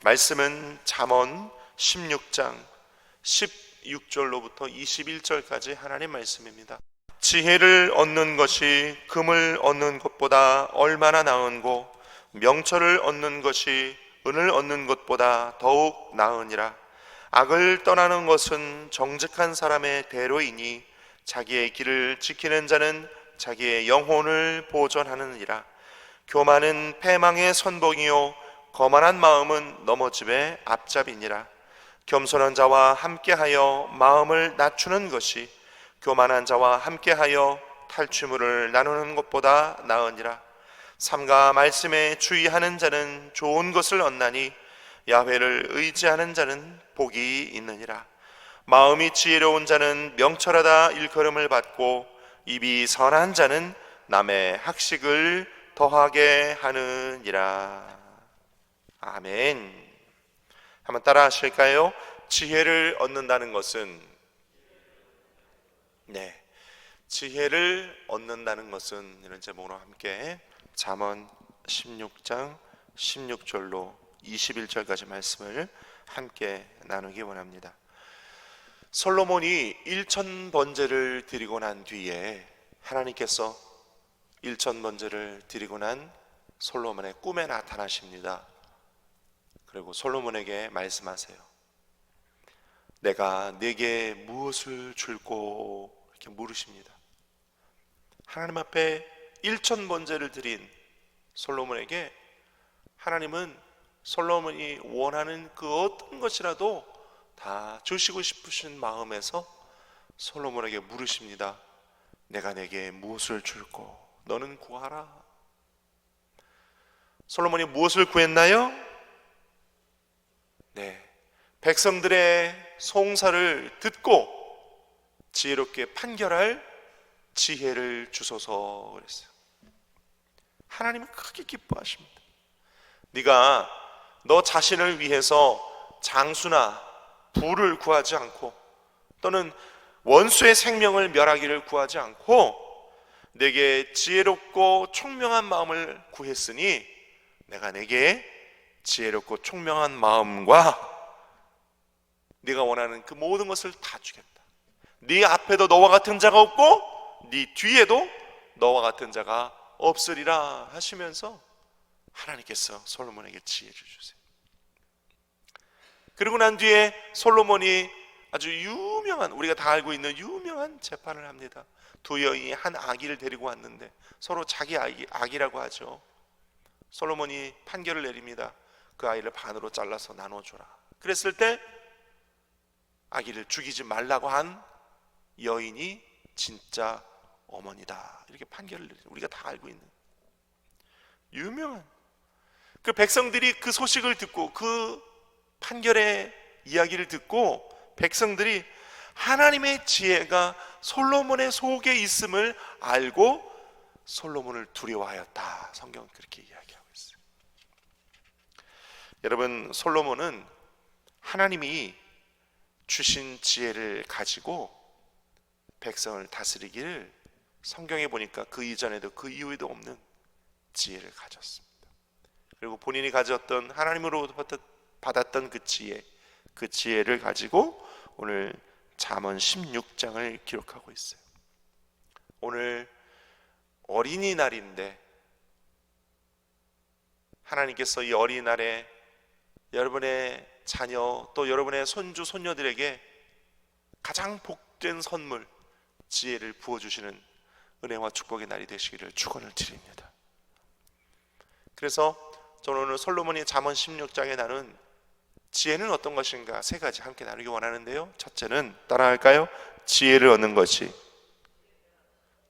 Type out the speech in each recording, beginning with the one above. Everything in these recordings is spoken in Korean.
말씀은 잠언 16장 16절로부터 21절까지 하나님 말씀입니다. 지혜를 얻는 것이 금을 얻는 것보다 얼마나 나은고 명철을 얻는 것이 은을 얻는 것보다 더욱 나으니라. 악을 떠나는 것은 정직한 사람의 대로이니 자기의 길을 지키는 자는 자기의 영혼을 보존하느니라. 교만은 패망의 선봉이요 거만한 마음은 넘어짐의 앞잡이니라. 겸손한 자와 함께하여 마음을 낮추는 것이 교만한 자와 함께하여 탈취물을 나누는 것보다 나으니라. 삼가 말씀에 주의하는 자는 좋은 것을 얻나니 야훼를 의지하는 자는 복이 있느니라. 마음이 지혜로운 자는 명철하다 일컬음을 받고 입이 선한 자는 남의 학식을 더하게 하느니라. 아멘. 한번 따라 하실까요? 지혜를 얻는다는 것은, 지혜를 얻는다는 것은, 이런 제목으로 함께 잠언 16장 16절로 21절까지 말씀을 함께 나누기 원합니다. 솔로몬이 1000번제를 드리고 난 뒤에 하나님께서 1000번제를 드리고 난 솔로몬의 꿈에 나타나십니다. 그리고 솔로몬에게 말씀하세요. 내가 네게 무엇을 줄꼬? 이렇게 물으십니다. 하나님 앞에 1000번제를 드린 솔로몬에게 하나님은 솔로몬이 원하는 그 어떤 것이라도 다 주시고 싶으신 마음에서 솔로몬에게 물으십니다. 내가 네게 무엇을 줄꼬? 너는 구하라. 솔로몬이 무엇을 구했나요? 백성들의 송사를 듣고 지혜롭게 판결할 지혜를 주소서 그랬어요. 하나님은 크게 기뻐하십니다. 네가 너 자신을 위해서 장수나 부를 구하지 않고 또는 원수의 생명을 멸하기를 구하지 않고 내게 지혜롭고 총명한 마음을 구했으니 내가 내게 지혜롭고 총명한 마음과 네가 원하는 그 모든 것을 다 주겠다. 네 앞에도 너와 같은 자가 없고 네 뒤에도 너와 같은 자가 없으리라 하시면서 하나님께서 솔로몬에게 지혜를 주세요. 그리고 난 뒤에 솔로몬이 아주 유명한, 우리가 다 알고 있는 유명한 재판을 합니다. 두 여인이 한 아기를 데리고 왔는데 서로 자기 아기라고 하죠. 솔로몬이 판결을 내립니다. 그 아이를 반으로 잘라서 나눠줘라. 그랬을 때 아기를 죽이지 말라고 한 여인이 진짜 어머니다. 이렇게 판결을 내리죠. 우리가 다 알고 있는 유명한 그 백성들이 그 소식을 듣고 그 판결의 이야기를 듣고 백성들이 하나님의 지혜가 솔로몬의 속에 있음을 알고 솔로몬을 두려워하였다. 성경은 그렇게 이야기하고 있어요. 여러분, 솔로몬은 하나님이 주신 지혜를 가지고 백성을 다스리기를 성경에 보니까 그 이전에도 그 이후에도 없는 지혜를 가졌습니다. 그리고 본인이 가졌던 하나님으로부터 받았던 그 지혜를 가지고 오늘 잠언 16장을 기록하고 있어요. 오늘 어린이날인데 하나님께서 이 어린이날에 여러분의 자녀 또 여러분의 손주 손녀들에게 가장 복된 선물 지혜를 부어주시는 은혜와 축복의 날이 되시기를 축원을 드립니다. 그래서 저는 오늘 솔로몬이 잠언 16장에 나눈 지혜는 어떤 것인가 세 가지 함께 나누기 원하는데요. 첫째는 따라할까요? 지혜를 얻는 것이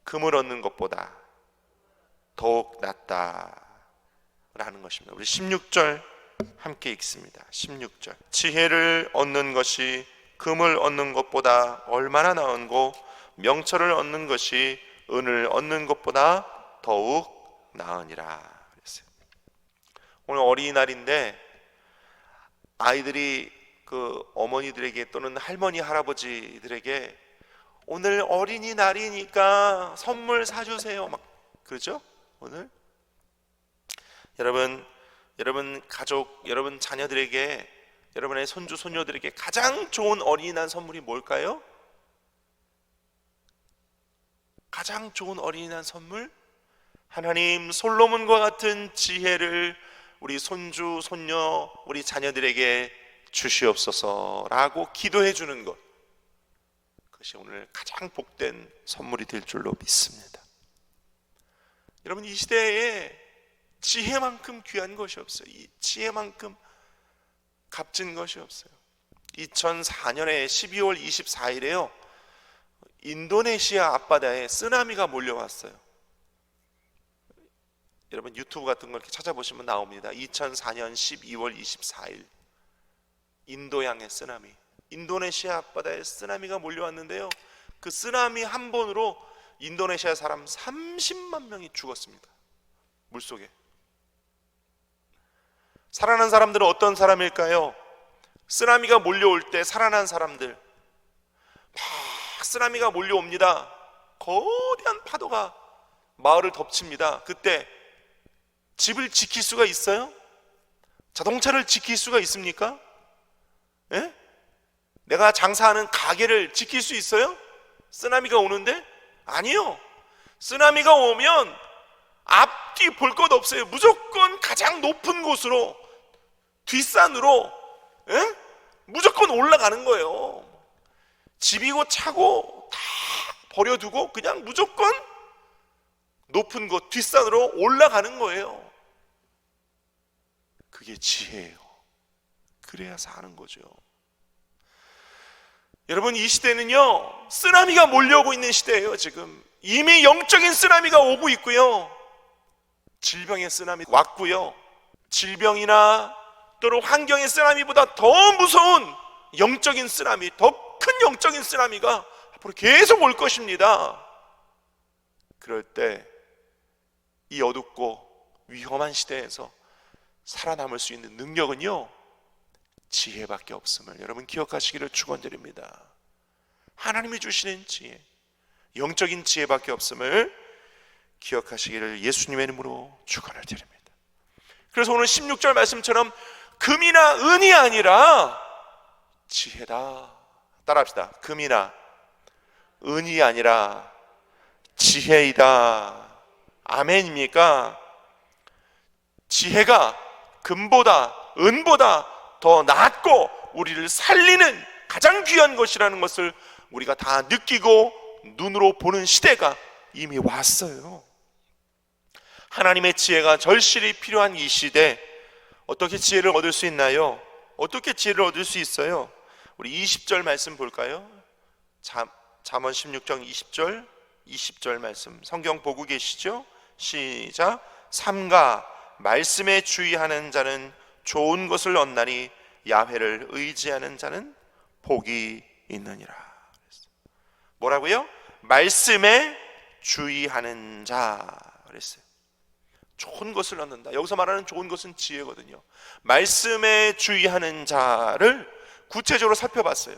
금을 얻는 것보다 더욱 낫다 라는 것입니다. 우리 16절 함께 읽습니다. 16절 지혜를 얻는 것이 금을 얻는 것보다 얼마나 나은고 명철을 얻는 것이 은을 얻는 것보다 더욱 나으니라 그랬어요. 오늘 어린이날인데 아이들이 그 어머니들에게 또는 할머니 할아버지들에게 오늘 어린이날이니까 선물 사주세요 막 그러죠. 오늘 여러분 여러분 가족, 여러분 자녀들에게, 여러분의 손주 손녀들에게 가장 좋은 어린이날 선물이 뭘까요? 가장 좋은 어린이날 선물? 하나님 솔로몬과 같은 지혜를 우리 손주 손녀 우리 자녀들에게 주시옵소서라고 기도해 주는 것, 그것이 오늘 가장 복된 선물이 될 줄로 믿습니다. 여러분, 이 시대에 지혜만큼 귀한 것이 없어요. 이 지혜만큼 값진 것이 없어요. 2004년에 12월 24일에요 인도네시아 앞바다에 쓰나미가 몰려왔어요. 여러분 유튜브 같은 걸 이렇게 찾아보시면 나옵니다. 2004년 12월 24일 인도양의 쓰나미, 인도네시아 앞바다에 쓰나미가 몰려왔는데요, 그 쓰나미 한 번으로 인도네시아 사람 30만 명이 죽었습니다. 물속에. 살아난 사람들은 어떤 사람일까요? 쓰나미가 몰려올 때 살아난 사람들, 막 쓰나미가 몰려옵니다. 거대한 파도가 마을을 덮칩니다. 그때 집을 지킬 수가 있어요? 자동차를 지킬 수가 있습니까? 예? 내가 장사하는 가게를 지킬 수 있어요? 쓰나미가 오는데? 아니요. 쓰나미가 오면 앞뒤 볼 것 없어요. 무조건 가장 높은 곳으로, 뒷산으로, 예? 무조건 올라가는 거예요. 집이고 차고 다 버려두고 그냥 무조건 높은 곳, 뒷산으로 올라가는 거예요. 그게 지혜예요. 그래야 사는 거죠. 여러분, 이 시대는요 쓰나미가 몰려오고 있는 시대예요. 지금 이미 영적인 쓰나미가 오고 있고요, 질병의 쓰나미 왔고요, 질병이나 또는 환경의 쓰나미보다 더 무서운 영적인 쓰나미, 더 큰 영적인 쓰나미가 앞으로 계속 올 것입니다. 그럴 때 이 어둡고 위험한 시대에서 살아남을 수 있는 능력은요 지혜밖에 없음을 여러분 기억하시기를 축원드립니다. 하나님이 주시는 지혜, 영적인 지혜밖에 없음을 기억하시기를 예수님의 이름으로 축원을 드립니다. 그래서 오늘 16절 말씀처럼 금이나 은이 아니라 지혜다. 따라합시다. 금이나 은이 아니라 지혜이다. 아멘입니까? 지혜가 금보다 은보다 더 낫고 우리를 살리는 가장 귀한 것이라는 것을 우리가 다 느끼고 눈으로 보는 시대가 이미 왔어요. 하나님의 지혜가 절실히 필요한 이 시대, 어떻게 지혜를 얻을 수 있나요? 어떻게 지혜를 얻을 수 있어요? 우리 20절 말씀 볼까요? 잠언 16장 20절 말씀, 성경 보고 계시죠? 시작. 삼가 말씀에 주의하는 자는 좋은 것을 얻나니 야훼를 의지하는 자는 복이 있느니라. 뭐라고요? 말씀에 주의하는 자 그랬어요. 좋은 것을 얻는다. 여기서 말하는 좋은 것은 지혜거든요. 말씀에 주의하는 자를 구체적으로 살펴봤어요.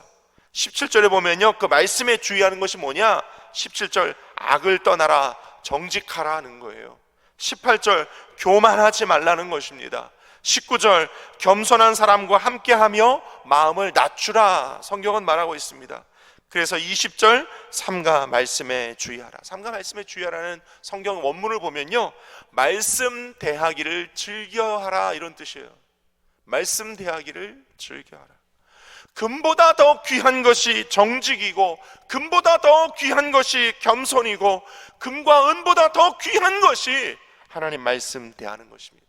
17절에 보면요, 그 말씀에 주의하는 것이 뭐냐? 17절 악을 떠나라, 정직하라 하는 거예요. 18절 교만하지 말라는 것입니다. 19절 겸손한 사람과 함께하며 마음을 낮추라, 성경은 말하고 있습니다. 그래서 20절 삼가 말씀에 주의하라. 삼가 말씀에 주의하라는 성경 원문을 보면요, 말씀 대하기를 즐겨하라 이런 뜻이에요. 말씀 대하기를 즐겨하라. 금보다 더 귀한 것이 정직이고, 금보다 더 귀한 것이 겸손이고, 금과 은보다 더 귀한 것이 하나님 말씀 대하는 것입니다.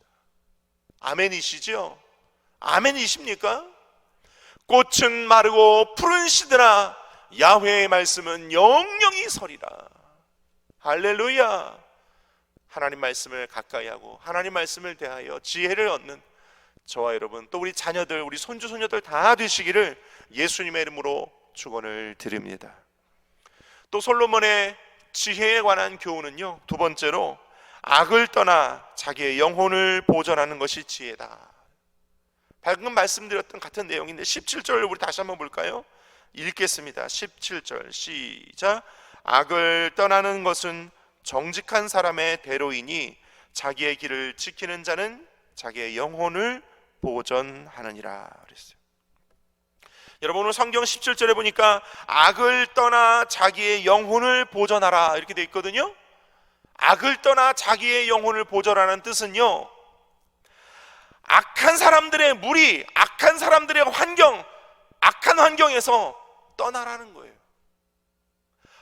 아멘이시죠? 아멘이십니까? 꽃은 마르고 푸른 시드라 야훼의 말씀은 영영이 서리라. 할렐루야. 하나님 말씀을 가까이 하고 하나님 말씀을 대하여 지혜를 얻는 저와 여러분, 또 우리 자녀들, 우리 손주 손녀들 다 되시기를 예수님의 이름으로 축원을 드립니다. 또 솔로몬의 지혜에 관한 교훈은요, 두 번째로 악을 떠나 자기의 영혼을 보존하는 것이 지혜다. 방금 말씀드렸던 같은 내용인데 17절을 우리 다시 한번 볼까요? 읽겠습니다. 17절 시작. 악을 떠나는 것은 정직한 사람의 대로이니 자기의 길을 지키는 자는 자기의 영혼을 보전하느니라 그랬어요. 여러분, 오늘 성경 17절에 보니까 악을 떠나 자기의 영혼을 보전하라 이렇게 돼 있거든요. 악을 떠나 자기의 영혼을 보전하는 뜻은요, 악한 사람들의 무리, 악한 사람들의 환경, 악한 환경에서 떠나라는 거예요.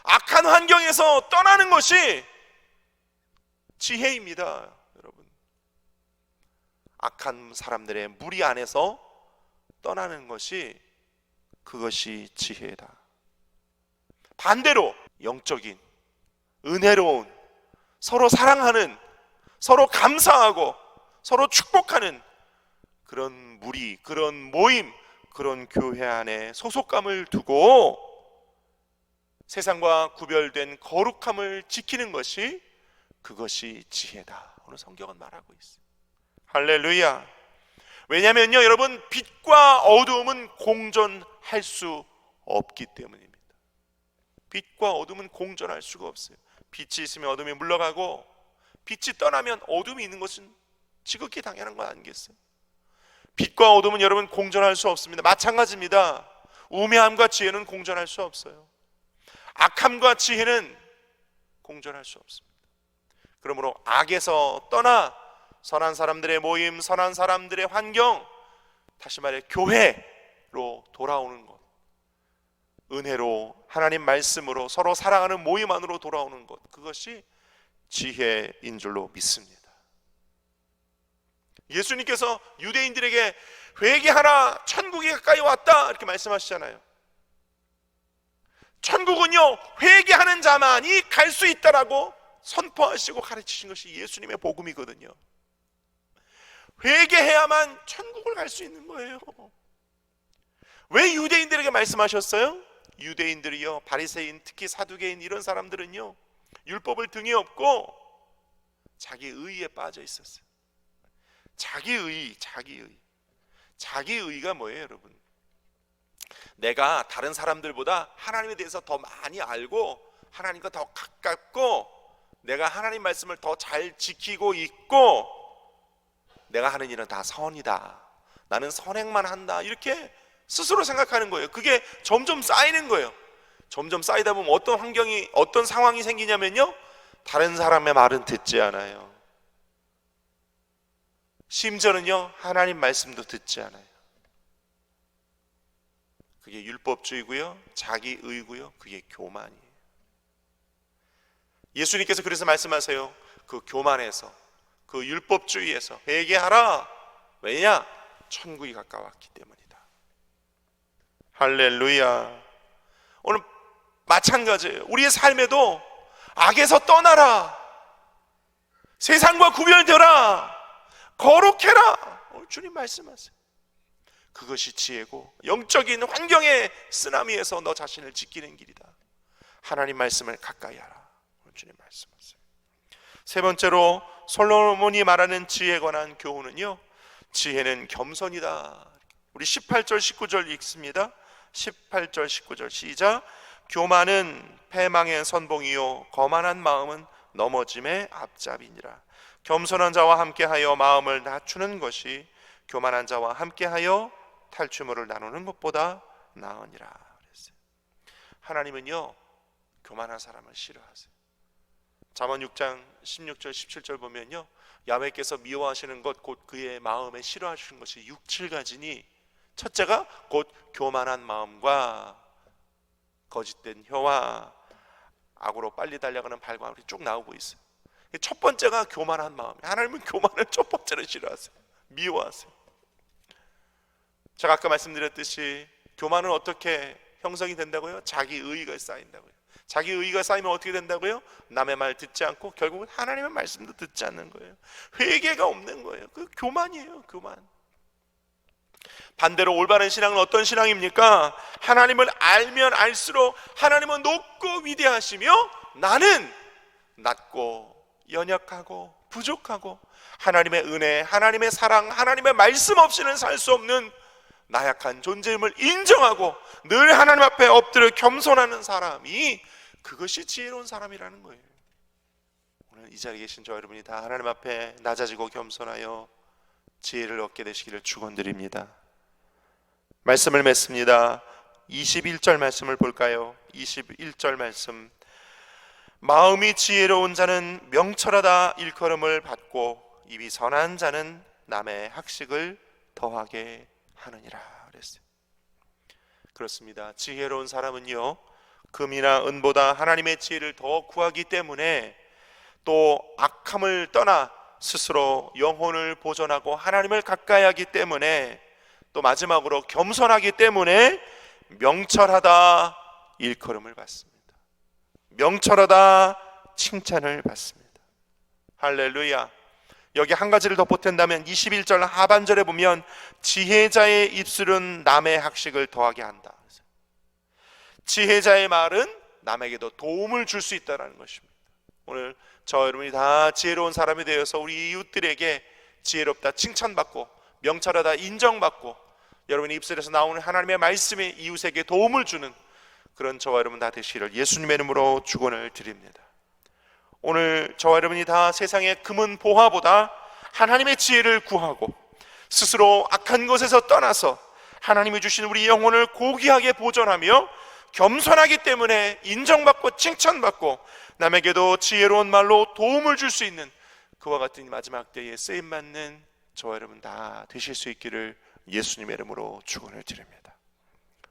악한 환경에서 떠나는 것이 지혜입니다. 여러분, 악한 사람들의 무리 안에서 떠나는 것이, 그것이 지혜다. 반대로 영적인, 은혜로운, 서로 사랑하는, 서로 감사하고 서로 축복하는 그런 무리, 그런 모임, 그런 교회 안에 소속감을 두고 세상과 구별된 거룩함을 지키는 것이, 그것이 지혜다. 오늘 성경은 말하고 있어요. 할렐루야. 왜냐하면요, 여러분, 빛과 어두움은 공존할 수 없기 때문입니다. 빛과 어둠은 공존할 수가 없어요. 빛이 있으면 어둠이 물러가고, 빛이 떠나면 어둠이 있는 것은 지극히 당연한 거 아니겠어요? 빛과 어둠은 여러분 공존할 수 없습니다. 마찬가지입니다. 우매함과 지혜는 공존할 수 없어요. 악함과 지혜는 공존할 수 없습니다. 그러므로 악에서 떠나 선한 사람들의 모임, 선한 사람들의 환경, 다시 말해 교회로 돌아오는 것, 은혜로, 하나님 말씀으로 서로 사랑하는 모임 안으로 돌아오는 것, 그것이 지혜인 줄로 믿습니다. 예수님께서 유대인들에게 회개하라, 천국이 가까이 왔다 이렇게 말씀하시잖아요. 천국은요, 회개하는 자만이 갈 수 있다라고 선포하시고 가르치신 것이 예수님의 복음이거든요. 회개해야만 천국을 갈 수 있는 거예요. 왜 유대인들에게 말씀하셨어요? 유대인들이요, 바리새인, 특히 사두개인 이런 사람들은요, 율법을 등에 업고 자기 의에 빠져 있었어요. 자기의가 뭐예요, 여러분? 내가 다른 사람들보다 하나님에 대해서 더 많이 알고 하나님과 더 가깝고 내가 하나님 말씀을 더 잘 지키고 있고 내가 하는 일은 다 선이다, 나는 선행만 한다, 이렇게 스스로 생각하는 거예요. 그게 점점 쌓이는 거예요. 점점 쌓이다 보면 어떤 환경이, 어떤 상황이 생기냐면요, 다른 사람의 말은 듣지 않아요. 심지어는요, 하나님 말씀도 듣지 않아요. 그게 율법주의고요, 자기의고요, 그게 교만이에요. 예수님께서 그래서 말씀하세요. 그 교만에서, 그 율법주의에서 회개하라. 왜냐? 천국이 가까웠기 때문이다. 할렐루야. 오늘 마찬가지예요. 우리의 삶에도 악에서 떠나라, 세상과 구별되라, 거룩해라, 오늘 주님 말씀하세요. 그것이 지혜고, 영적인 환경의 쓰나미에서 너 자신을 지키는 길이다. 하나님 말씀을 가까이 하라, 오늘 주님 말씀하세요. 세 번째로 솔로몬이 말하는 지혜에 관한 교훈은요, 지혜는 겸손이다. 우리 18절 19절 읽습니다. 18절 19절 시작. 교만은 패망의 선봉이요 거만한 마음은 넘어짐의 앞잡이니라. 겸손한 자와 함께하여 마음을 낮추는 것이 교만한 자와 함께하여 탈취물을 나누는 것보다 나으니라 그랬어요. 하나님은요, 교만한 사람을 싫어하세요. 잠언 6장 16절 17절 보면요, 야훼께서 미워하시는 것 곧 그의 마음에 싫어하시는 것이 6, 7가지니 첫째가 곧 교만한 마음과 거짓된 혀와 악으로 빨리 달려가는 발과 이렇게 쭉 나오고 있어요. 첫 번째가 교만한 마음. 하나님은 교만을 첫 번째로 싫어하세요. 미워하세요. 제가 아까 말씀드렸듯이 교만은 어떻게 형성이 된다고요? 자기 의의가 쌓인다고요. 자기 의의가 쌓이면 어떻게 된다고요? 남의 말 듣지 않고 결국은 하나님의 말씀도 듣지 않는 거예요. 회개가 없는 거예요. 그 교만이에요, 교만. 반대로 올바른 신앙은 어떤 신앙입니까? 하나님을 알면 알수록 하나님은 높고 위대하시며 나는 낮고 연약하고 부족하고 하나님의 은혜, 하나님의 사랑, 하나님의 말씀 없이는 살 수 없는 나약한 존재임을 인정하고 늘 하나님 앞에 엎드려 겸손하는 사람이, 그것이 지혜로운 사람이라는 거예요. 오늘 이 자리에 계신 저 여러분이 다 하나님 앞에 낮아지고 겸손하여 지혜를 얻게 되시기를 축원드립니다. 말씀을 맺습니다. 21절 말씀을 볼까요? 21절 말씀. 마음이 지혜로운 자는 명철하다 일컬음을 받고 입이 선한 자는 남의 학식을 더하게 하느니라 그랬어요. 그렇습니다. 지혜로운 사람은요, 금이나 은보다 하나님의 지혜를 더 구하기 때문에, 또 악함을 떠나 스스로 영혼을 보존하고 하나님을 가까이 하기 때문에, 또 마지막으로 겸손하기 때문에 명철하다 일컬음을 받습니다. 명철하다 칭찬을 받습니다. 할렐루야. 여기 한 가지를 더 보탠다면 21절 하반절에 보면 지혜자의 입술은 남의 학식을 더하게 한다. 지혜자의 말은 남에게도 도움을 줄 수 있다는 것입니다. 오늘 저 여러분이 다 지혜로운 사람이 되어서 우리 이웃들에게 지혜롭다 칭찬받고 명철하다 인정받고 여러분의 입술에서 나오는 하나님의 말씀이 이웃에게 도움을 주는 그런 저와 여러분 다 되시기를 예수님의 이름으로 축원을 드립니다. 오늘 저와 여러분이 다 세상의 금은 보화보다 하나님의 지혜를 구하고 스스로 악한 것에서 떠나서 하나님이 주신 우리 영혼을 고귀하게 보존하며 겸손하기 때문에 인정받고 칭찬받고 남에게도 지혜로운 말로 도움을 줄 수 있는 그와 같은 마지막 때에 쓰임받는 저와 여러분 다 되실 수 있기를 예수님의 이름으로 축원을 드립니다.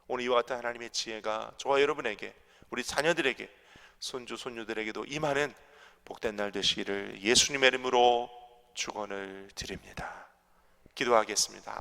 오늘 이와 같은 하나님의 지혜가 저와 여러분에게, 우리 자녀들에게, 손주 손녀들에게도 임하는 복된 날 되시기를 예수님의 이름으로 축원을 드립니다. 기도하겠습니다.